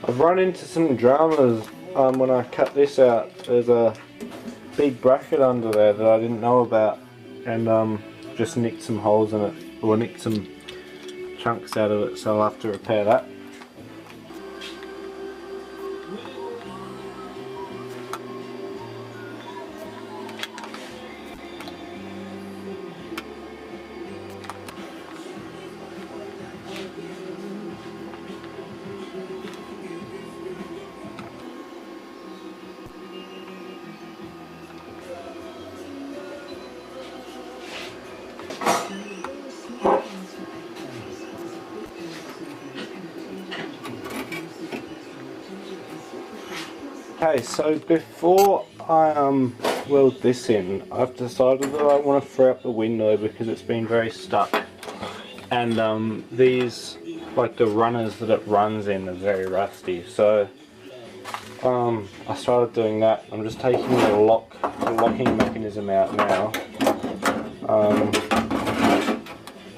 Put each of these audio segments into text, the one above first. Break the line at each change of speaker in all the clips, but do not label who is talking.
I've run into some dramas when I cut this out. There's a big bracket under there that I didn't know about, and just nicked some holes in it, or nicked some chunks out of it, so I'll have to repair that. Okay, so before I weld this in, I've decided that I want to free up the window because it's been very stuck, and these, like the runners that it runs in, are very rusty. So I started doing that. I'm just taking the locking mechanism out now,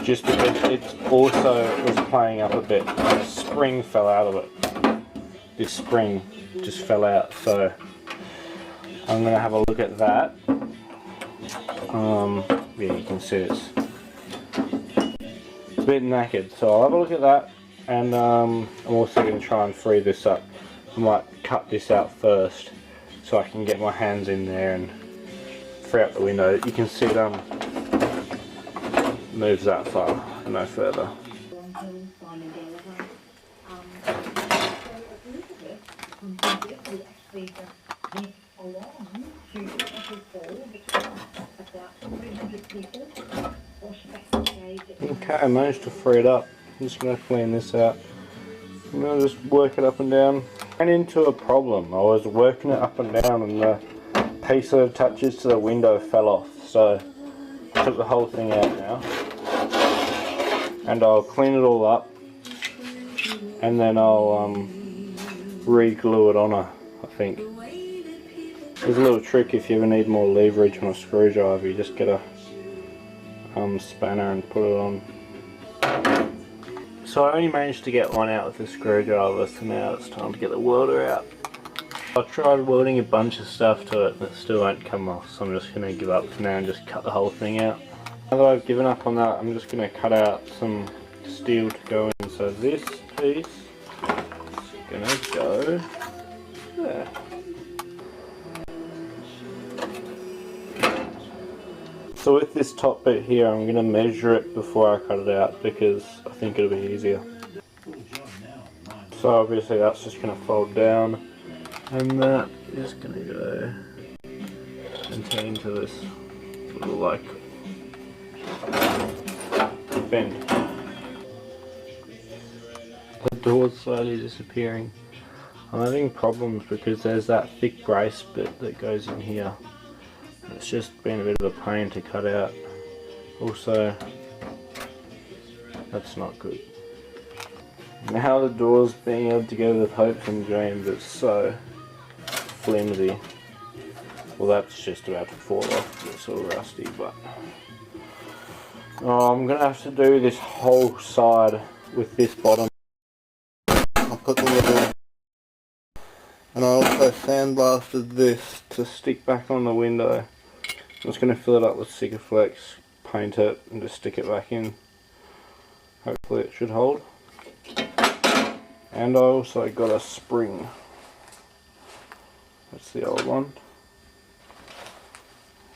just because it also was playing up a bit, and a spring fell out of it. This spring just fell out, so I'm going to have a look at that. Yeah, you can see it's a bit knackered, so I'll have a look at that, and I'm also going to try and free this up. I might cut this out first so I can get my hands in there and free up the window. You can see it moves that far and no further. Okay, I managed to free it up. I'm just going to clean this out. I'm going to just work it up and down. I ran into a problem. I was working it up and down, and the piece that attaches to the window fell off, so I took the whole thing out now, and I'll clean it all up, and then I'll re-glue it on I think. There's a little trick if you ever need more leverage on a screwdriver. You just get a spanner and put it on. So I only managed to get one out with the screwdriver, so now it's time to get the welder out. I tried welding a bunch of stuff to it, but it still won't come off, so I'm just going to give up for now and just cut the whole thing out. Now that I've given up on that, I'm just going to cut out some steel to go in. So this piece is going to go there. So with this top bit here, I'm going to measure it before I cut it out because I think it'll be easier. So obviously that's just going to fold down, and that is going to go and turn into this little like bend. The door's slowly disappearing. I'm having problems because there's that thick brace bit that goes in here. It's just been a bit of a pain to cut out. Also, that's not good. Now the door's being able to go with hopes and dreams. It's so flimsy. Well, that's just about to fall off. It's all rusty, but I'm gonna have to do this whole side with this bottom. I'll put the little, and I also sandblasted this to stick back on the window. I'm just going to fill it up with Sikaflex, paint it, and just stick it back in. Hopefully it should hold. And I also got a spring. That's the old one.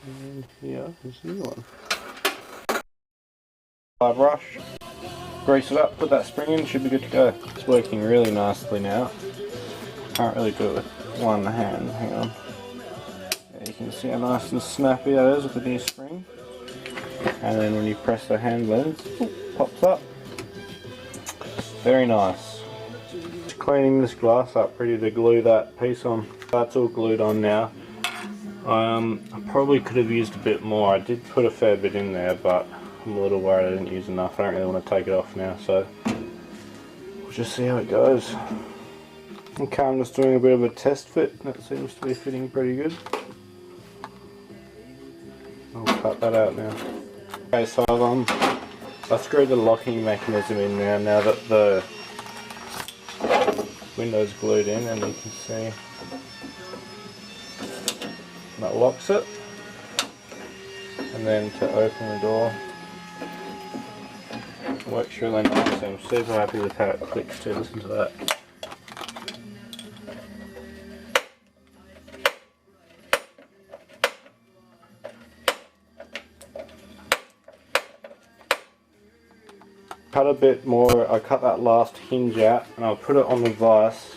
And here is the new one. Brush, grease it up, put that spring in, should be good to go. It's working really nicely now. Can't really do it with one hand, hang on. You can see how nice and snappy that is with the new spring. And then when you press the hand lens, it pops up. Very nice. Just cleaning this glass up, ready to glue that piece on. That's all glued on now. I probably could have used a bit more. I did put a fair bit in there, but I'm a little worried I didn't use enough. I don't really want to take it off now, so we'll just see how it goes. Okay, I'm just doing a bit of a test fit. That seems to be fitting pretty good. I'll cut that out now. Okay, so I've screwed the locking mechanism in now that the window's glued in, and you can see that locks it. And then to open the door, works really nice. I'm super happy with how it clicks too. Listen to that. Cut a bit more. I cut that last hinge out, and I'll put it on the vise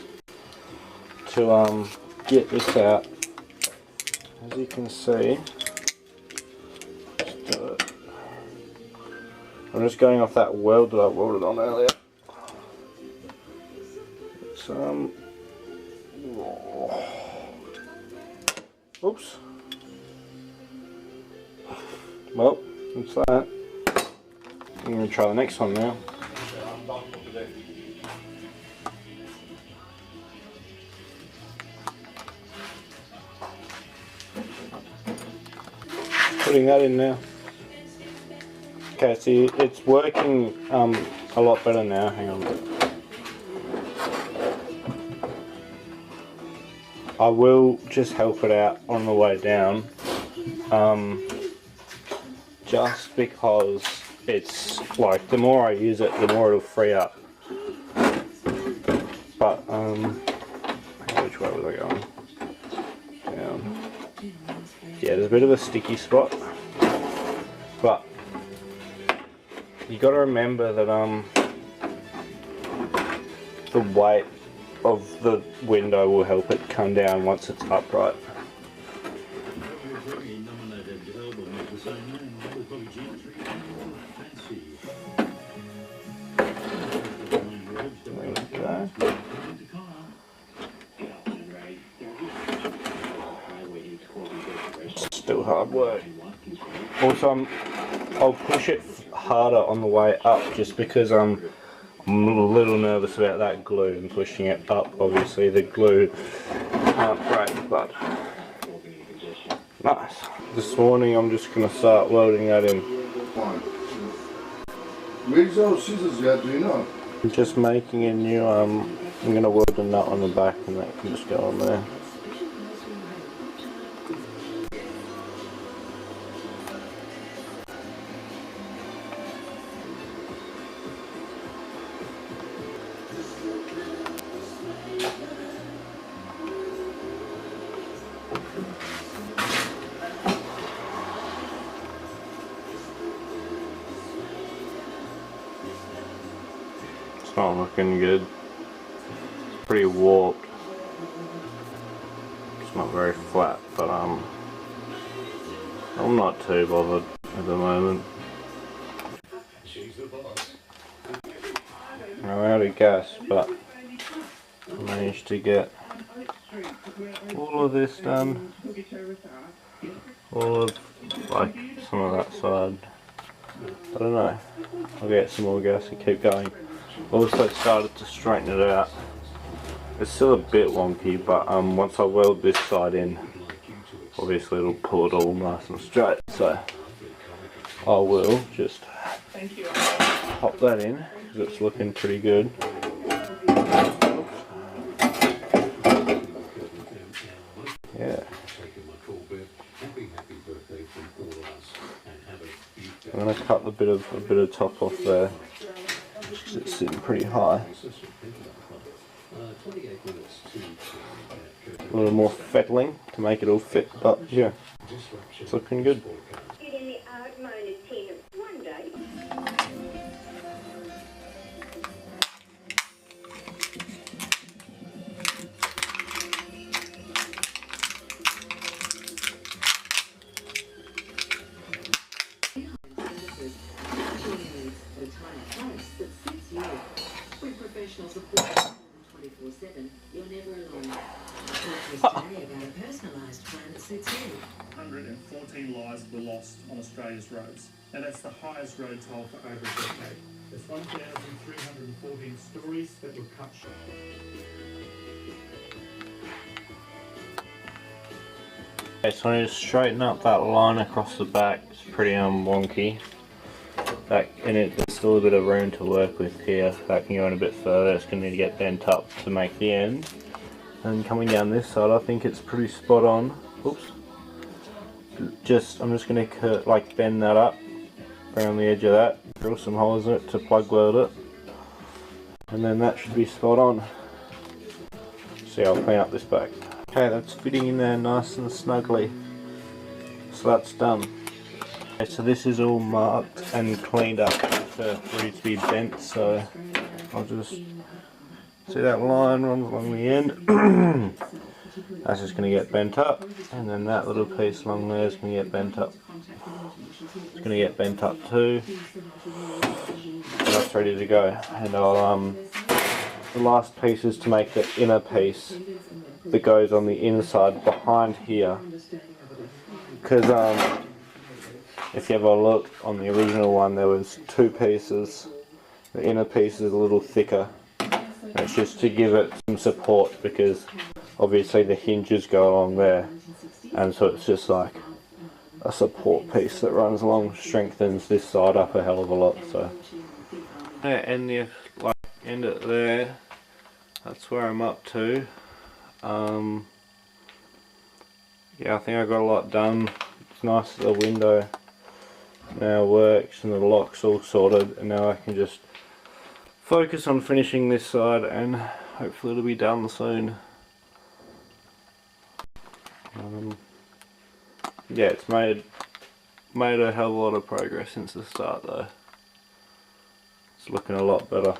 to get this out. As you can see, I'm just going off that weld that I welded on earlier. It's oops. Well, that's that. I'm going to try the next one now. Putting that in now. Okay, see, it's working a lot better now. Hang on. I will just help it out on the way down, just because it's like the more I use it, the more it'll free up. But which way was I going? Down. Yeah, there's a bit of a sticky spot, but you got to remember that the weight of the window will help it come down once it's upright. Still hard work. Also, I'll push it harder on the way up just because I'm a little nervous about that glue and pushing it up. Obviously the glue aren't great, but nice. This morning I'm just going to start welding that in.
Where's those scissors yet, do you know?
I'm just making a new, I'm going to weld a nut on the back and that can just go on there. Not looking good. It's pretty warped. It's not very flat, but I'm not too bothered at the moment. I'm out of gas, but I managed to get all of this done. All of like some of that side. I don't know. I'll get some more gas and keep going. Also started to straighten it out. It's still a bit wonky, but once I weld this side in, obviously it'll pull it all nice and straight. So I will just pop that in because it's looking pretty good. Yeah. I'm gonna cut a bit of top off there. It's sitting pretty high. A little more fettling to make it all fit, but yeah, it's looking good.
Professional support 24/7. You're never alone. Talk to us today about a personalised plan that suits you.
114 lives were lost on Australia's roads, and that's the highest road toll for over a decade. There's 1,314 stories that were cut short.
Okay, so I need to straighten up that line across the back. It's pretty wonky. That in it, the still a bit of room to work with here. That can go in a bit further. It's going to need to get bent up to make the end. And coming down this side, I think it's pretty spot on. Oops. I'm just going to like bend that up around the edge of that. Drill some holes in it to plug weld it. And then that should be spot on. See, I'll clean up this back. Okay, that's fitting in there nice and snugly. So that's done. Okay, so this is all marked and cleaned up for ready to be bent, so I'll just see that line runs along the end. That's just going to get bent up, and then that little piece along there is going to get bent up. It's going to get bent up too. And that's ready to go. And I'll the last piece is to make the inner piece that goes on the inside behind here, because if you have a look on the original one, there was two pieces. The inner piece is a little thicker. And it's just to give it some support, because obviously the hinges go along there, and so it's just like a support piece that runs along, strengthens this side up a hell of a lot. So end it there. That's where I'm up to. Yeah, I think I got a lot done. It's nice that the window now works and the lock's all sorted, and now I can just focus on finishing this side, and hopefully it'll be done soon. Yeah, it's made a hell of a lot of progress since the start though. It's looking a lot better.